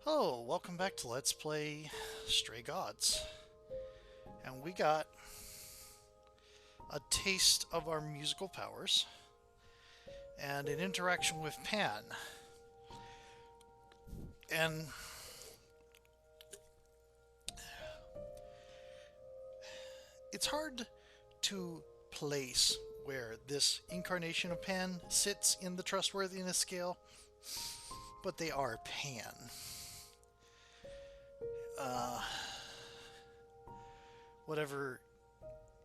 Hello, welcome back to Let's Play Stray Gods. And we got a taste of our musical powers and an interaction with Pan. And it's hard to place where this incarnation of Pan sits in the trustworthiness scale, but they are Pan. Whatever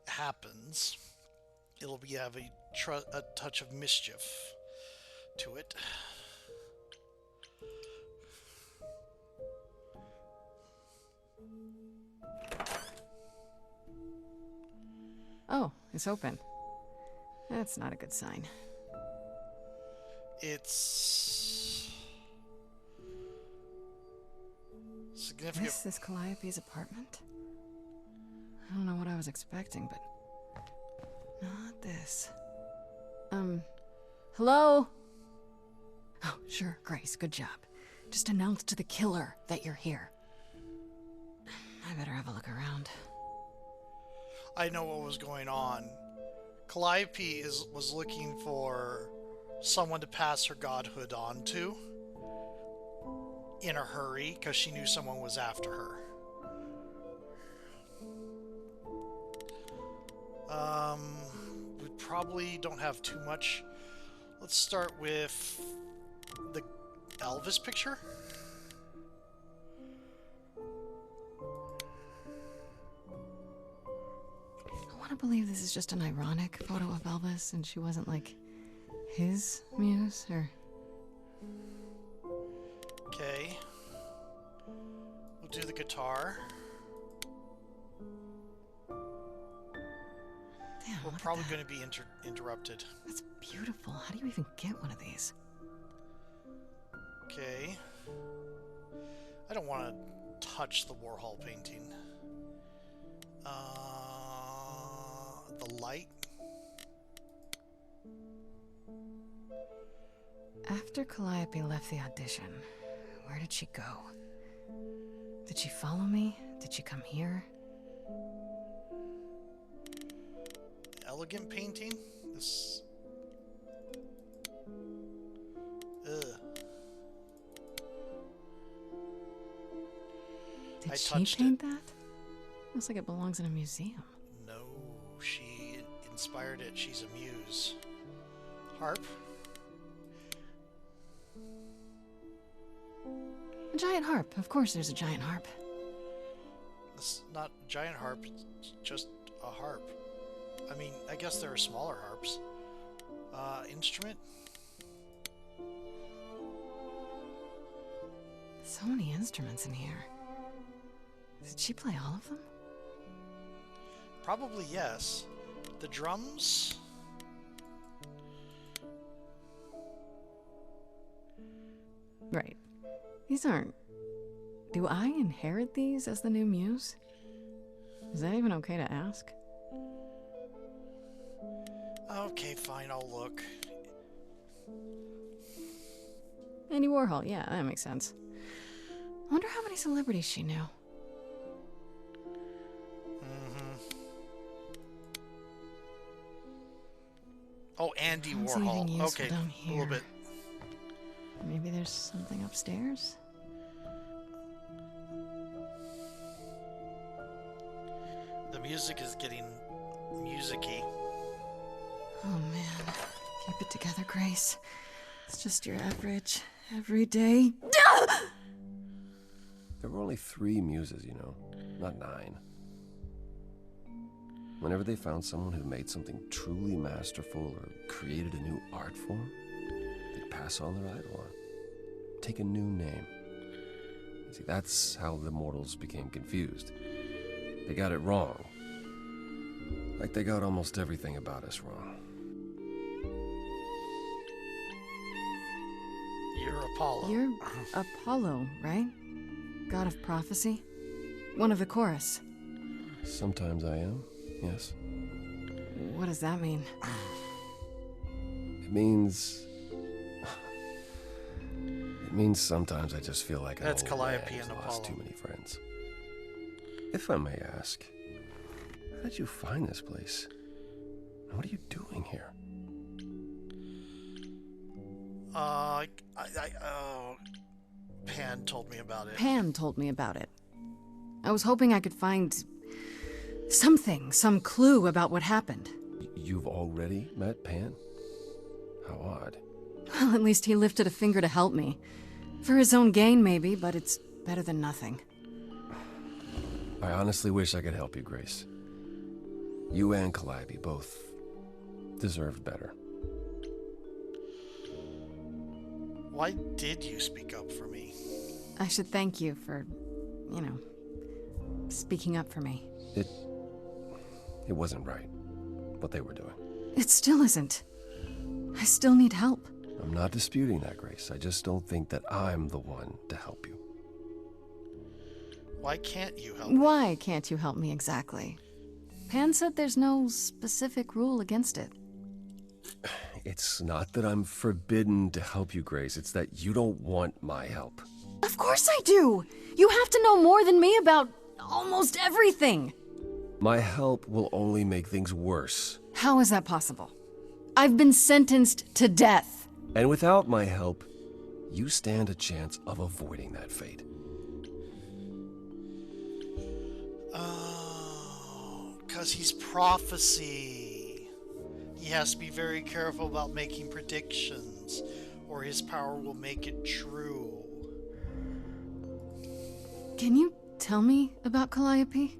happens, it'll be have a touch of mischief to it. Oh, it's open. That's not a good sign. It's significant. This is Calliope's apartment? I don't know what I was expecting, but not this. Hello? Oh, sure, Grace, good job. Just announce to the killer that you're here. I better have a look around. I know what was going on. Calliope was looking for someone to pass her godhood on to in a hurry because she knew someone was after her. We probably don't have too much. Let's start with the Elvis picture. I want to believe this is just an ironic photo of Elvis and she wasn't like his muse or... Okay. We'll do the guitar. Damn, We're probably going to be interrupted. That's beautiful. How do you even get one of these? Okay. I don't want to touch the Warhol painting. The light. After Calliope left the audition, where did she go? Did she follow me? Did she come here? Elegant painting. This. Ugh. Did I she touched paint it. that? Looks like it belongs in a museum. No, she inspired it. She's a muse. Harp. A giant harp. Of course there's a giant harp. It's not a giant harp. It's just a harp. I mean, I guess there are smaller harps. Instrument. So many instruments in here. Did she play all of them? Probably yes. The drums. Right. These aren't... Do I inherit these as the new muse? Is that even okay to ask? Okay, fine, I'll look. Andy Warhol, yeah, that makes sense. Wonder how many celebrities she knew. Oh, Andy I don't see anything Warhol. useful Okay, down a here. little bit. Maybe there's something upstairs? The music is getting music-y. Oh man. Keep it together, Grace. It's just your average, everyday... There were only 3 muses, you know, not 9. Whenever they found someone who made something truly masterful or created a new art form, they'd pass on their idol on. Take a new name. See, that's how the mortals became confused. They got it wrong. Like they got almost everything about us wrong. You're Apollo. You're Apollo, right? God of prophecy? One of the chorus. Sometimes I am, yes. What does that mean? It means It means sometimes I just feel like an That's old Calliope man and who's Apollo. lost too many friends. If I may ask, how did you find this place? And what are you doing here? Pan told me about it. Pan told me about it. I was hoping I could find something, some clue about what happened. You've already met Pan? How odd. Well, at least he lifted a finger to help me. For his own gain, maybe, but it's better than nothing. I honestly wish I could help you, Grace. You and Calliope both deserved better. Why did you speak up for me? I should thank you for, speaking up for me. It wasn't right, what they were doing. It still isn't. I still need help. I'm not disputing that, Grace. I just don't think that I'm the one to help you. Why can't you help me? Why can't you help me exactly? Pan said there's no specific rule against it. It's not that I'm forbidden to help you, Grace. It's that you don't want my help. Of course I do! You have to know more than me about almost everything! My help will only make things worse. How is that possible? I've been sentenced to death. And without my help, you stand a chance of avoiding that fate. Oh, because he's prophecy. He has to be very careful about making predictions, or his power will make it true. Can you tell me about Calliope?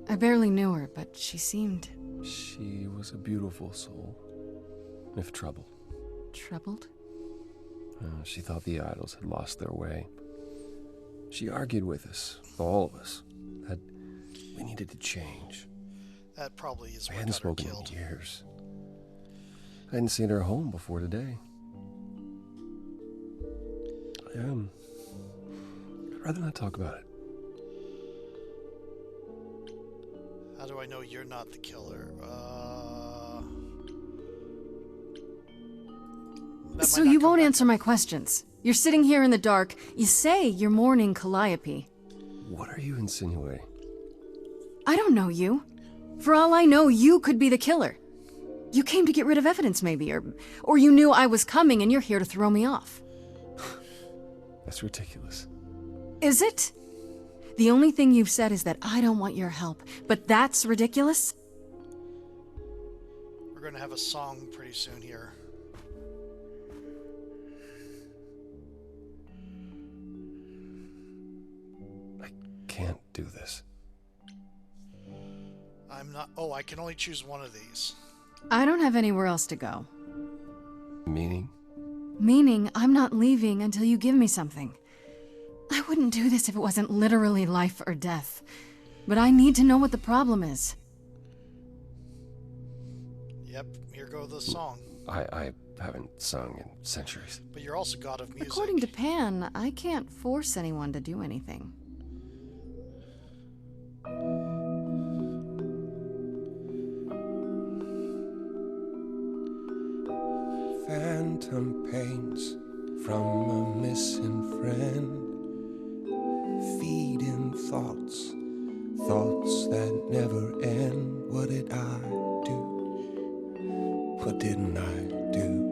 I barely knew her, but she seemed... She was a beautiful soul, if troubled. troubled? She thought the idols had lost their way. She argued with us, all of us, that we needed to change. That probably is I what hadn't got her spoken killed. in years. I hadn't seen her home before today. I'd rather not talk about it. How do I know you're not the killer? That So might not you come won't back. answer my questions. You're sitting here in the dark. You say you're mourning Calliope. What are you insinuating? I don't know you. For all I know, you could be the killer. You came to get rid of evidence, maybe, or you knew I was coming and you're here to throw me off. That's ridiculous. Is it? The only thing you've said is that I don't want your help, but that's ridiculous? We're gonna have a song pretty soon here. I can't do this. I'm not... Oh, I can only choose one of these. I don't have anywhere else to go. Meaning? Meaning, I'm not leaving until you give me something. I wouldn't do this if it wasn't literally life or death. But I need to know what the problem is. Yep, here goes the song. I haven't sung in centuries. But you're also god of music. According to Pan, I can't force anyone to do anything. Phantom pains from a missing friend, feeding thoughts, thoughts that never end. What did I do? What didn't I do?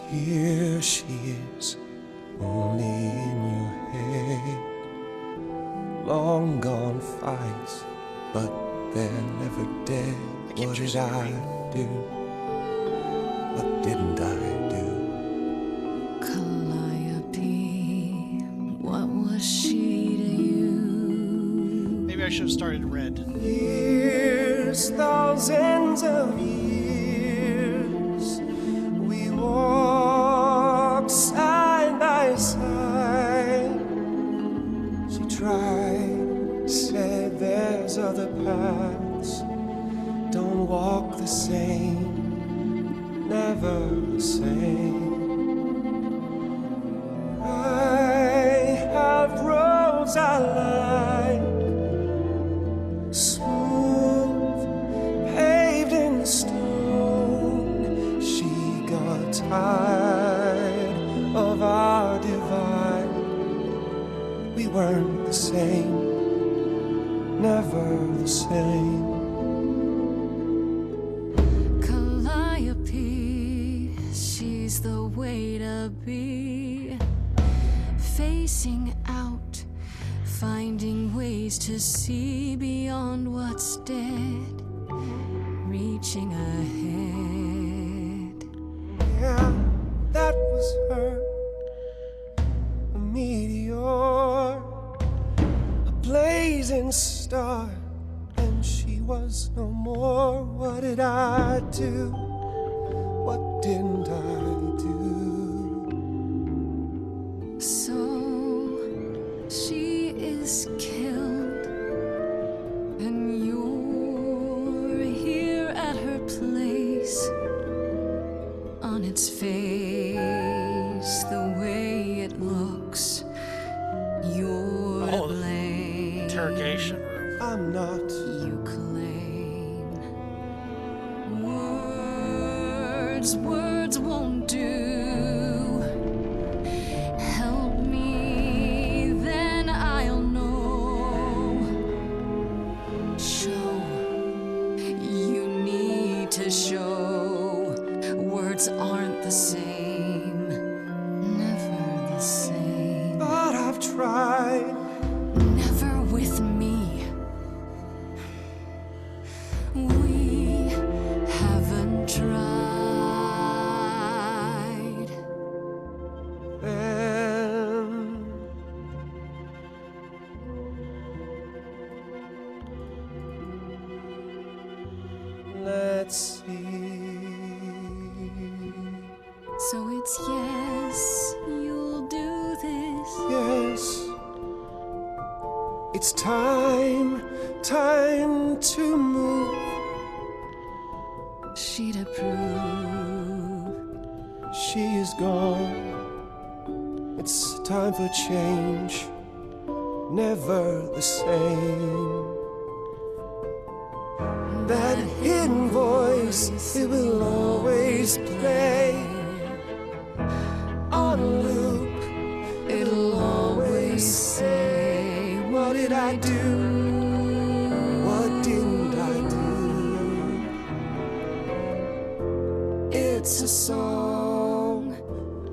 Here she is, only in your head. Long gone fights, but they're never dead. I keep What did choosing I do? What didn't I do? Calliope, what was she to you? Maybe I should have started red. Years, thousands of years, we walked side by side. She tried, said there's other paths. Don't walk the same, never the same. I have roads I like, smooth, paved in stone. She got tired our divide. We weren't the same, never the same. Calliope, she's the way to be. Facing out, finding ways to see beyond what's dead. Reaching ahead. Yeah, that was her. A meteor, a blazing star. And she was no more. What did I do? What didn't I do? So she is killed, and you're here at her place. On its face, the way it looks, you're to blame. Interrogation room. I'm not. You claim words won't do. Help me, then I'll know. Show, you need to show. Words aren't the same, never the same. But I've tried. Never with me. We haven't tried. Then let's see. So it's yes, you'll do this. Yes, it's time to move. She'd approve. She is gone. It's time for change. Never the same. That hidden voice, it will always play. On a loop, it'll always say, what did I do? What didn't I do? It's a song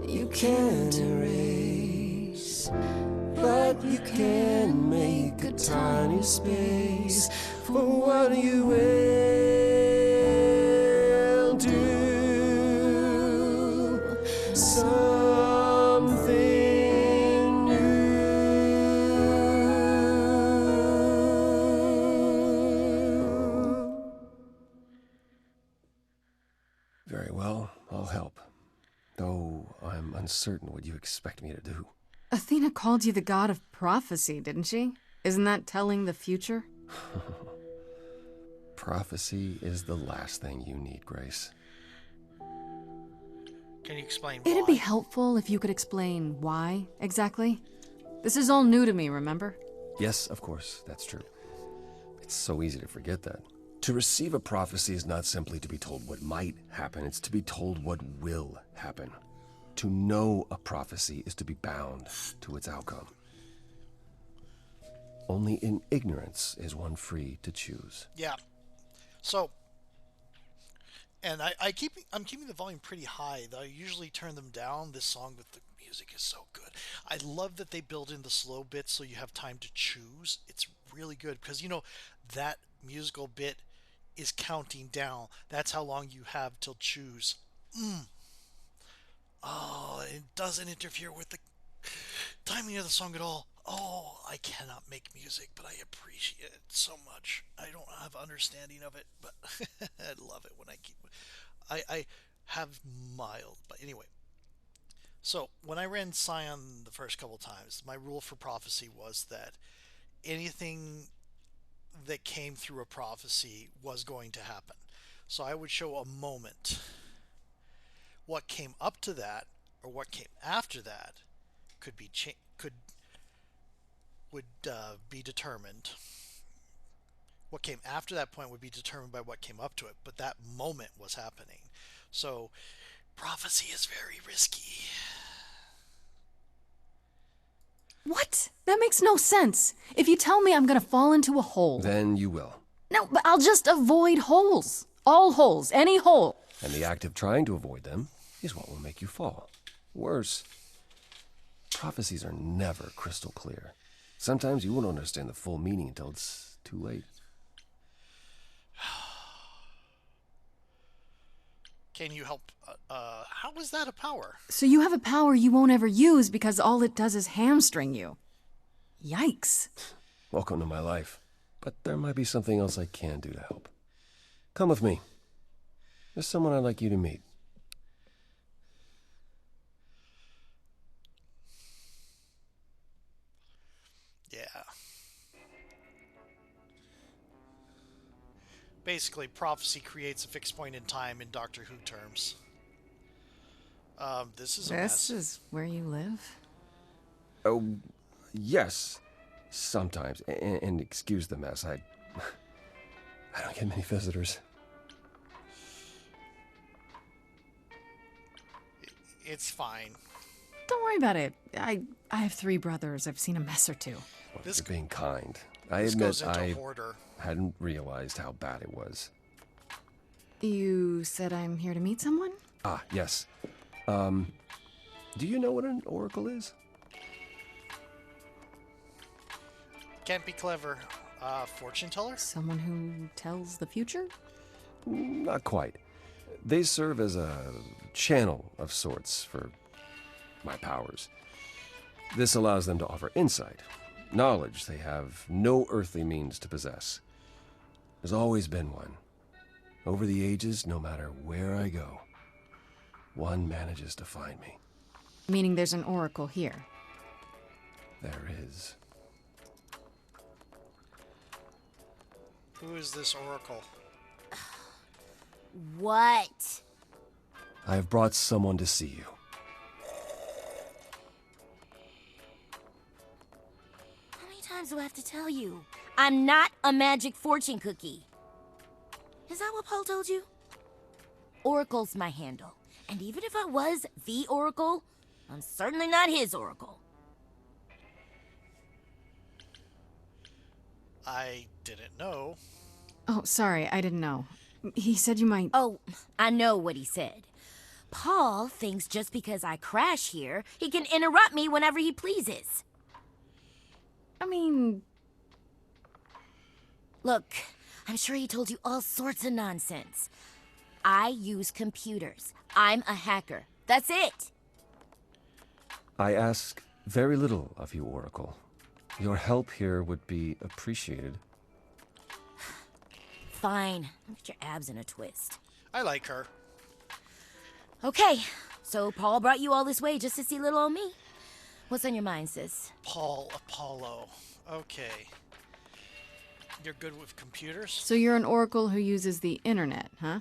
you can't erase, but you can make a tiny space for what you will do. Something new. Very well, I'll help. Though I'm uncertain what you expect me to do. Athena called you the god of prophecy, didn't she? Isn't that telling the future? Prophecy is the last thing you need, Grace. Can you explain why? It'd be helpful if you could explain why, exactly. This is all new to me, remember? Yes, of course, that's true. It's so easy to forget that. To receive a prophecy is not simply to be told what might happen, it's to be told what will happen. To know a prophecy is to be bound to its outcome. Only in ignorance is one free to choose. Yeah. So, and I'm keeping the volume pretty high. Though I usually turn them down. This song with the music is so good. I love that they build in the slow bits so you have time to choose. It's really good because, you know, that musical bit is counting down. That's how long you have till choose. Oh, it doesn't interfere with the timing of the song at all. Oh, I cannot make music, but I appreciate it so much. I don't have understanding of it, but I love it when I have mild, but anyway. So when I ran Scion the first couple times, my rule for prophecy was that anything that came through a prophecy was going to happen. So I would show a moment. What came up to that, or what came after that, could be would be determined. What came after that point would be determined by what came up to it, but that moment was happening. So prophecy is very risky. That makes no sense. If you tell me I'm gonna fall into a hole... Then you will. No, but I'll just avoid holes. All holes, any hole. And the act of trying to avoid them is what will make you fall. Worse, prophecies are never crystal clear. Sometimes you won't understand the full meaning until it's too late. Can you help? How is that a power? So you have a power you won't ever use because all it does is hamstring you. Yikes. Welcome to my life. But there might be something else I can do to help. Come with me. There's someone I'd like you to meet. Yeah. Basically, prophecy creates a fixed point in time in Doctor Who terms. This is a mess. This is where you live? Oh, yes. Sometimes. And excuse the mess. I don't get many visitors. It's fine. Don't worry about it. I have 3 brothers. I've seen a mess or two. Well, This you're being kind. I This admit goes into I hoarder. hadn't realized how bad it was. You said I'm here to meet someone? Ah, yes. Do you know what an oracle is? Can't be clever. Fortune teller? Someone who tells the future? Not quite. They serve as a channel of sorts for my powers. This allows them to offer insight, knowledge they have no earthly means to possess. There's always been one. Over the ages, no matter where I go, one manages to find me. Meaning there's an oracle here. There is. Who is this oracle? What? I have brought someone to see you. How many times do I have to tell you? I'm not a magic fortune cookie. Is that what Paul told you? Oracle's my handle. And even if I was the oracle, I'm certainly not his oracle. I didn't know. Oh, sorry, I didn't know. He said you might... Oh, I know what he said. Paul thinks just because I crash here, he can interrupt me whenever he pleases. I mean... Look, I'm sure he told you all sorts of nonsense. I use computers. I'm a hacker. That's it. I ask very little of you, Oracle. Your help here would be appreciated. Fine. Get your abs in a twist. I like her. Okay, so Paul brought you all this way just to see little old me. What's on your mind, sis? Paul Apollo. Okay. You're good with computers? So you're an oracle who uses the internet, huh?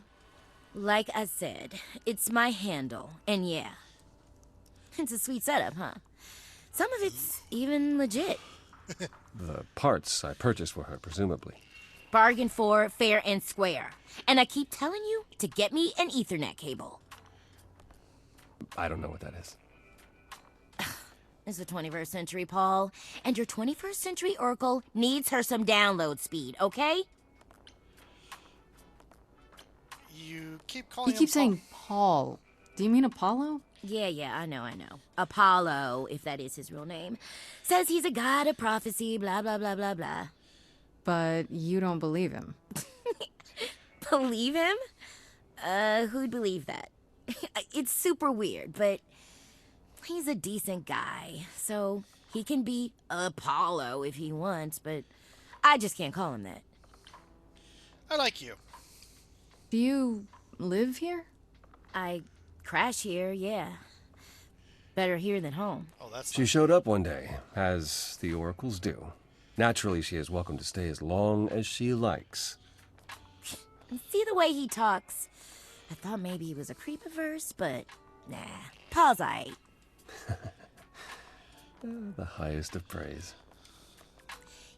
Like I said, it's my handle, and yeah. It's a sweet setup, huh? Some of it's even legit. The parts I purchased for her, presumably. Bargain for, fair and square. And I keep telling you to get me an Ethernet cable. I don't know what that is. It's the 21st century, Paul. And your 21st century Oracle needs her some download speed, okay? You keep calling He keeps him saying Paul. Do you mean Apollo? Yeah, I know. Apollo, if that is his real name, says he's a god of prophecy, blah, blah, blah, blah, blah. But you don't believe him. Believe him? Who'd believe that? It's super weird, but he's a decent guy, so he can be Apollo if he wants, but I just can't call him that. I like you. Do you live here? I crash here, yeah. Better here than home. Oh, that's She showed up one day, as the oracles do. Naturally, she is welcome to stay as long as she likes. See the way he talks? I thought maybe he was a creep averse, but nah. Paul's aight. The highest of praise.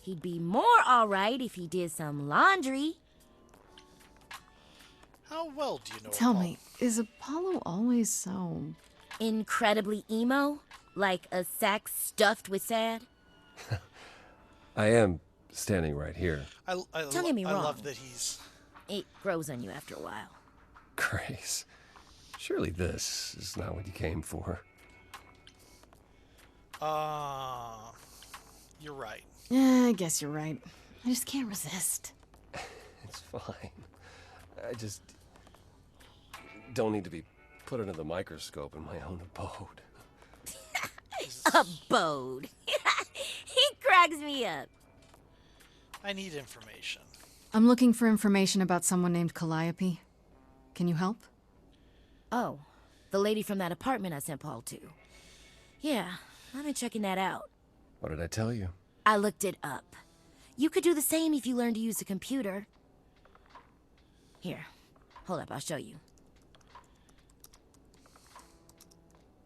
He'd be more alright if he did some laundry. How well do you know Tell Apollo? me, is Apollo always so... Incredibly emo? Like a sack stuffed with sad? I am standing right here. Don't get me I wrong. love that he's... It grows on you after a while. Grace, surely this is not what you came for. You're right. Yeah, I guess you're right. I just can't resist. It's fine. I just don't need to be put under the microscope in my own abode. Abode. He cracks me up. I need information. I'm looking for information about someone named Calliope. Can you help? Oh, the lady from that apartment I sent Paul to. Yeah, I've been checking that out. What did I tell you? I looked it up. You could do the same if you learned to use a computer. Here, hold up, I'll show you.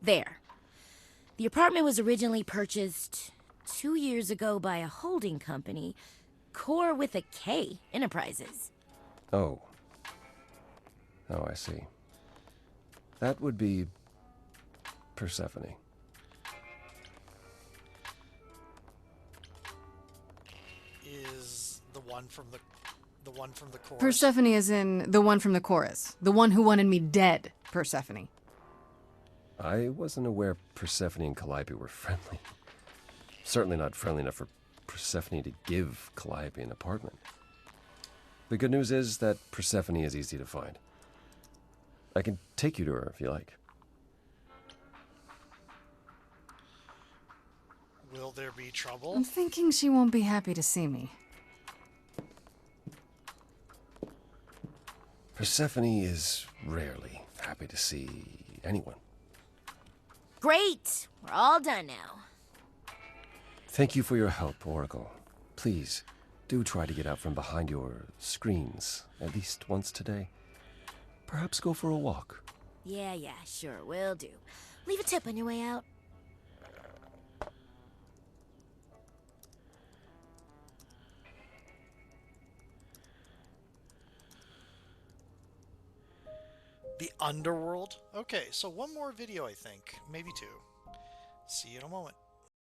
There. The apartment was originally purchased 2 years ago by a holding company, Core with a K Enterprises. Oh. Oh, I see. That would be Persephone. Is the one from the chorus? Persephone is in the one from the chorus. The one who wanted me dead, Persephone. I wasn't aware Persephone and Calliope were friendly. Certainly not friendly enough for Persephone to give Calliope an apartment. The good news is that Persephone is easy to find. I can take you to her if you like. Will there be trouble? I'm thinking she won't be happy to see me. Persephone is rarely happy to see anyone. Great! We're all done now. Thank you for your help, Oracle. Please, do try to get out from behind your screens at least once today. Perhaps go for a walk. Yeah, sure, will do. Leave a tip on your way out. The underworld? Okay, so one more video, I think. Maybe two. See you in a moment.